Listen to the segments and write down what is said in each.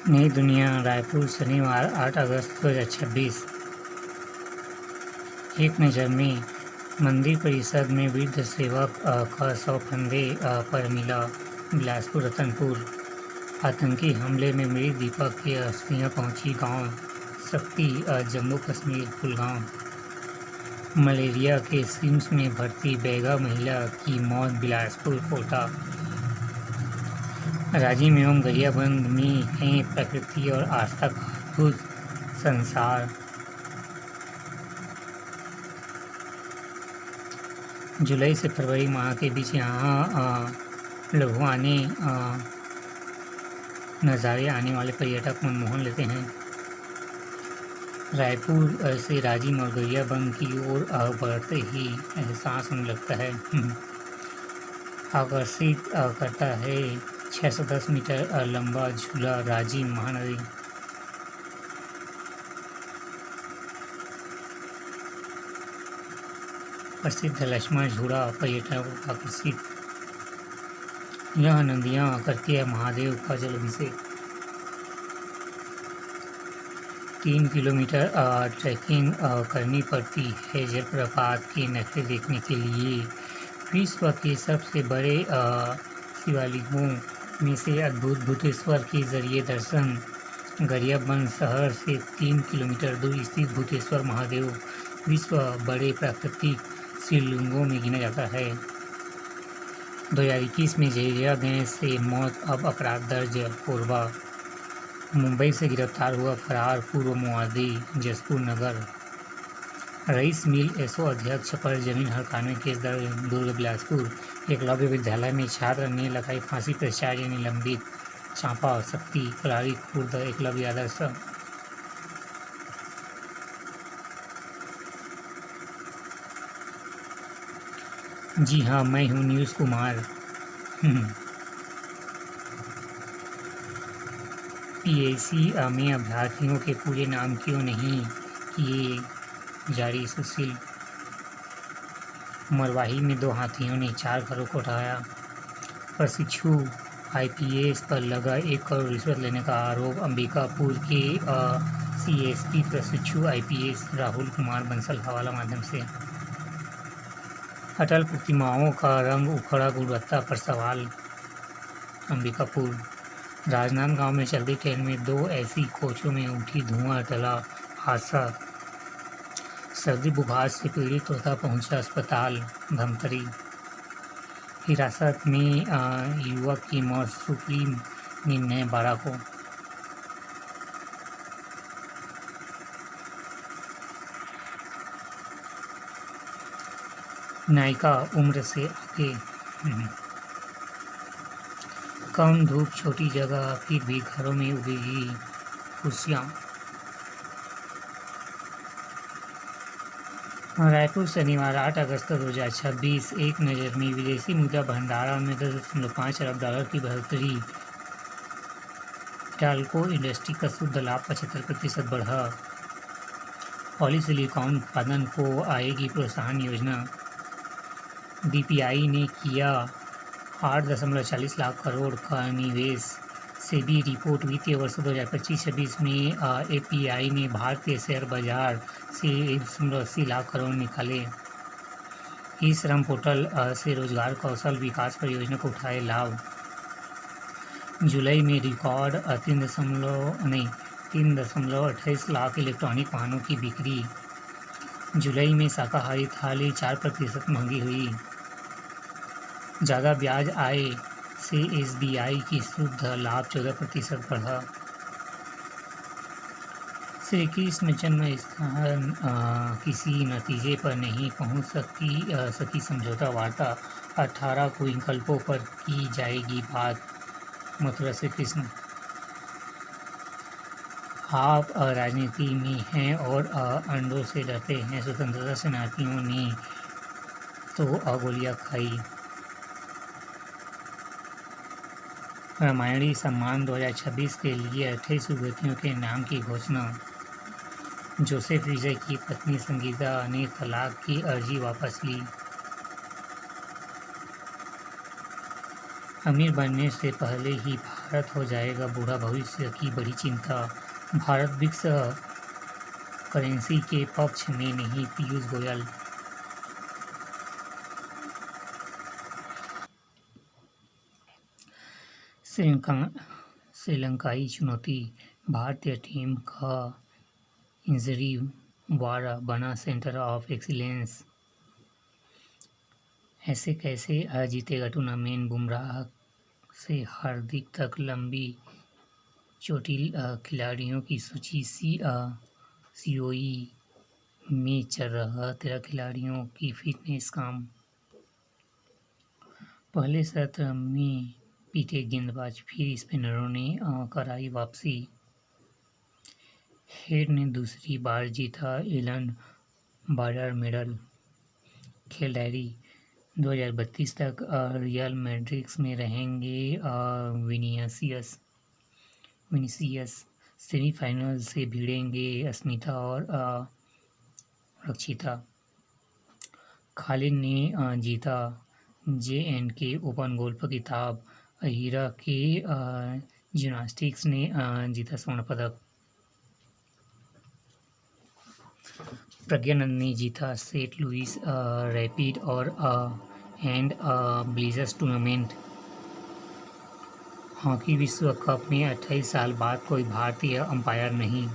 नई दुनिया, रायपुर, शनिवार 8 अगस्त 2026। एक नज़र में मंदिर परिसर में वृद्ध सेवक का शव फंदे पर मिला। बिलासपुर रतनपुर आतंकी हमले में मृत दीपक की अस्थियां पहुंची गांव शक्ति, जम्मू कश्मीर, कुलगांव। मलेरिया के सिम्स में भर्ती बैगा महिला की मौत, बिलासपुर कोटा। राजिम एवं गरियाबंद में है प्रकृति और आस्था का अद्भुत संसार। जुलाई से फरवरी माह के बीच यहाँ लुभाने नज़ारे आने वाले पर्यटक मनमोहन लेते हैं। रायपुर से राजिम और गरियाबंद की ओर बढ़ते ही एहसास होने लगता है। आकर्षित करता है 610 मीटर लंबा झूला राजिम महानदी। प्रसिद्ध लक्ष्मण झूला पर्यटकों को आकर्षित। यह नदियाँ करती है महादेव का जल अभिषेक। 3 किलोमीटर ट्रैकिंग करनी पड़ती है जलप्रपात के नखरे देखने के लिए। विश्व के सबसे बड़े शिवलिंगों में से अद्भुत भूतेश्वर के जरिए दर्शन। गरियाबंद शहर से 3 किलोमीटर दूर स्थित भूतेश्वर महादेव विश्व बड़े प्राकृतिक शिवलिंगों में गिना जाता है। 2021 में जहरीला गैस से मौत, अब अपराध दर्ज। कोरबा मुंबई से गिरफ्तार हुआ फरार पूर्व माओवादी जसपुर नगर। रईस मिल एसओ अध्यक्ष पर जमीन हड़पने केस दर्ज, दुर्ग। बिलासपुर एकलव्य विद्यालय में छात्र ने लगाई फांसी, प्राचार्य निलंबित। चांपा शक्ति कलारी खुर्द एकलव्य आदर्श। जी हाँ, मैं हूँ न्यूज़ कुमार। पीएसी में अभ्यर्थियों के पूरे नाम क्यों नहीं किए जारी, सुशील। मरवाही में 2 हाथियों ने 4 घरों को ढाया। प्रशिक्षु आईपीएस पर लगा 1 करोड़ रिश्वत लेने का आरोप। अंबिकापुर के सीएसपी प्रशिक्षु आईपीएस राहुल कुमार बंसल हवाला माध्यम से। अटल प्रतिमाओं का रंग उखड़ा, गुणवत्ता पर सवाल। अंबिकापुर राजनांदगांव में चलती ट्रेन में 2 ऐसी कोचों में उठी धुआं, टला हादसा। सर्दी बुखार से पीड़ित तोता पहुंचा अस्पताल। धमतरी हिरासत में युवक की मौत, सुप्रीम निर्णय 12 को। नायिका उम्र से आगे। कम धूप, छोटी जगह, फिर भी घरों में उगेगी खुशियाँ। रायपुर शनिवार 8 अगस्त 2026। एक नज़र में विदेशी मुद्रा भंडारण में 10.5 अरब डॉलर की बढ़ोतरी। टाल्को इंडस्ट्री का शुद्ध लाभ 75% बढ़ा। पॉलीसिलिकॉन उत्पादन को आएगी प्रोत्साहन योजना। डीपीआई ने किया 8.40 लाख करोड़ का निवेश। सेबी रिपोर्ट वित्तीय वर्ष 2025-26 में एपीआई ने भारतीय शेयर बाजार से 1.80 लाख करोड़ निकाले। ई श्रम पोर्टल से रोजगार कौशल विकास परियोजना को उठाए लाभ। जुलाई में रिकॉर्ड 3.28 लाख इलेक्ट्रॉनिक वाहनों की बिक्री। जुलाई में शाकाहारी थाली 4% महंगी हुई। ज़्यादा ब्याज आय से एसबीआई की शुद्ध लाभ 14% बढ़ा। श्री कृष्ण जन्म स्थान किसी नतीजे पर नहीं पहुंच सकी समझौता वार्ता। 18 विकल्पों पर की जाएगी बात। मथुरा से कृष्ण। आप राजनीति में हैं और अंडों से डरते हैं, स्वतंत्रता सेनानियों ने तो गोलियां खाई। रामायणी सम्मान 2026 के लिए 28 युवतियों के नाम की घोषणा। जोसेफ विजय की पत्नी संगीता ने तलाक की अर्जी वापस ली। अमीर बनने से पहले ही भारत हो जाएगा बूढ़ा, भविष्य की बड़ी चिंता। भारत ब्रिक्स करेंसी के पक्ष में नहीं, पीयूष गोयल। श्रीलंकाई चुनौती, भारतीय टीम का इंजरी वारा बना सेंटर ऑफ एक्सीलेंस। ऐसे कैसे जीतेगा टूर्नामेंट, बुमराह से हार्दिक तक लंबी चोटिल खिलाड़ियों की सूची सीओई में चल रहा 13 खिलाड़ियों की फिटनेस काम। पहले सत्र में पीटे गेंदबाज, फिर स्पिनरों ने कराई वापसी। हेड ने दूसरी बार जीता एलन बार्डर मेडल। खेल डायरी, 2032 तक रियल मैड्रिड में रहेंगे विनीसियस। सेमीफाइनल से भिड़ेंगे अस्मिता और रक्षिता। खालिद ने जीता J&K ओपन गोल्फ खिताब। अहिरा के जिम्नास्टिक्स ने जीता स्वर्ण पदक। प्रज्ञानंद ने जीता सेंट लुइस रैपिड और एंड ब्लिट्ज टूर्नामेंट। हॉकी विश्व कप में 28 साल बाद कोई भारतीय अंपायर नहीं।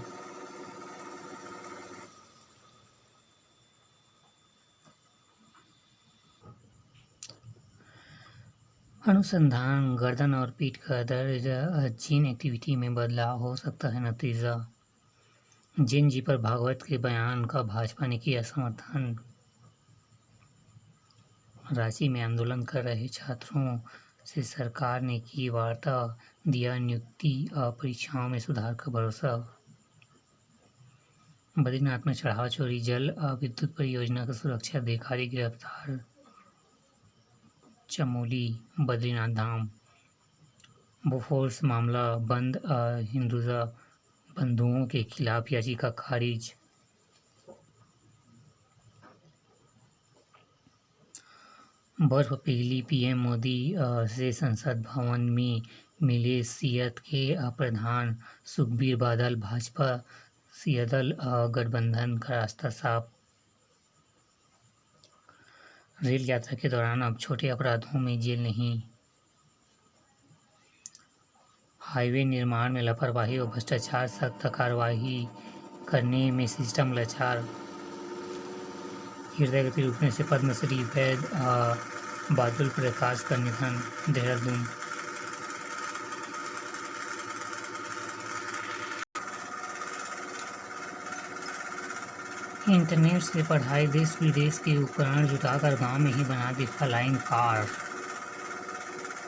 अनुसंधान, गर्दन और पीठ का दर्द, जीन एक्टिविटी में बदलाव हो सकता है नतीजा। जैन जी पर भागवत के बयान का भाजपा ने किया समर्थन। रांची में आंदोलन कर रहे छात्रों से सरकार ने की वार्ता, दिया नियुक्ति परीक्षाओं में सुधार का भरोसा। बद्रीनाथ में चढ़ावा चोरी, जल विद्युत परियोजना का सुरक्षा अधिकारी गिरफ्तार। चमोली बद्रीनाथ धाम बोफोर्स मामला बंद, हिंदुजा बंधुओं के खिलाफ याचिका खारिज। बर्फ पिघली, पीएम मोदी से संसद भवन में मिले सियत के प्रधान सुखबीर बादल। भाजपा सियादल गठबंधन का रास्ता साफ। रेल यात्रा के दौरान अब छोटे अपराधों में जेल नहीं। हाईवे निर्माण में लापरवाही और भ्रष्टाचार, सख्त कार्रवाई करने में सिस्टम लाचार। हृदय गति रुकने से पद्मश्री वैद्य बादल प्रकाश का निधन, देहरादून। इंटरनेट से पढ़ाई, देश विदेश के उपकरण जुटाकर गांव में ही बना दी फ्लाइंग कार।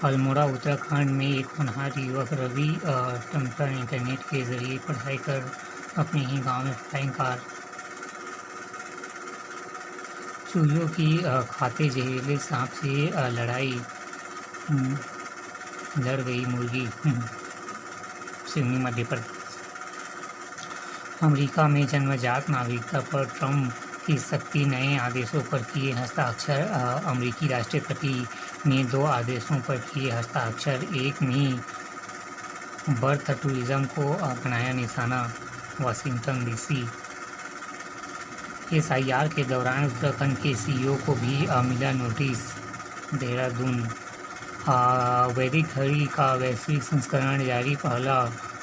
अल्मोड़ा उत्तराखंड में एक होनहार युवक रवि टंकर इंटरनेट के जरिए पढ़ाई कर अपने ही गांव में फ्लाइंग कार। चूहियों की खाते जहरीले सांप से लड़ाई, लड़ गई मुर्गी। सिवनी मध्य प्रदेश। अमेरिका में जन्मजात नागरिकता पर ट्रंप की सख्ती, नए आदेशों पर किए हस्ताक्षर। अमेरिकी राष्ट्रपति ने 2 आदेशों पर किए हस्ताक्षर। एक में बर्थ टूरिज्म को बनाया निशाना, वाशिंगटन डीसी। SIR के दौरान उत्तराखंड के सीईओ को भी मिला नोटिस, देहरादून। वैदिक घड़ी का वैश्विक संस्करण जारी, पहला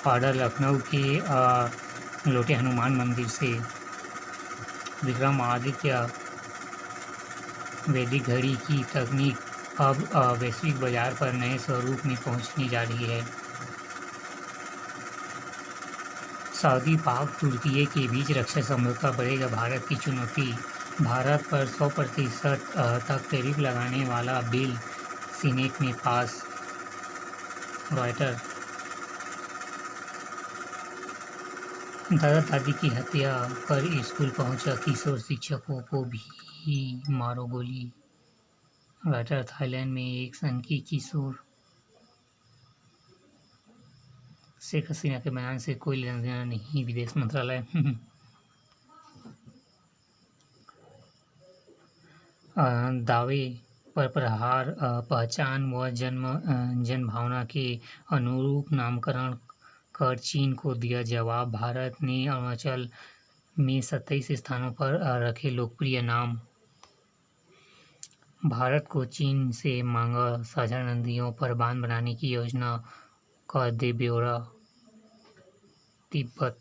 ऑर्डर लखनऊ के लोटे हनुमान मंदिर से। विक्रमादित्य वैदिक घड़ी की तकनीक अब वैश्विक बाजार पर नए स्वरूप में पहुंचने जा रही है। सऊदी पाक तुर्की के बीच रक्षा समझौता बढ़ेगा भारत की चुनौती। भारत पर 100% तक टैरिफ लगाने वाला बिल सीनेट में पास, रॉयटर। दादा दादी की हत्या कर स्कूल पहुंचा किशोर, शिक्षकों को भी मारो गोली, रॉयटर। थाईलैंड में एक संघी किशोर। शेख हसीना के बयान से कोई लेना देना नहीं, विदेश मंत्रालय। दावे पर प्रहार पहचान व जनभावना के अनुरूप नामकरण कर चीन को दिया जवाब। भारत ने अरुणाचल में 27 स्थानों पर रखे लोकप्रिय नाम। भारत को चीन से मांगा साझा नदियों पर बांध बनाने की योजना का दे ब्यौरा। तिब्बत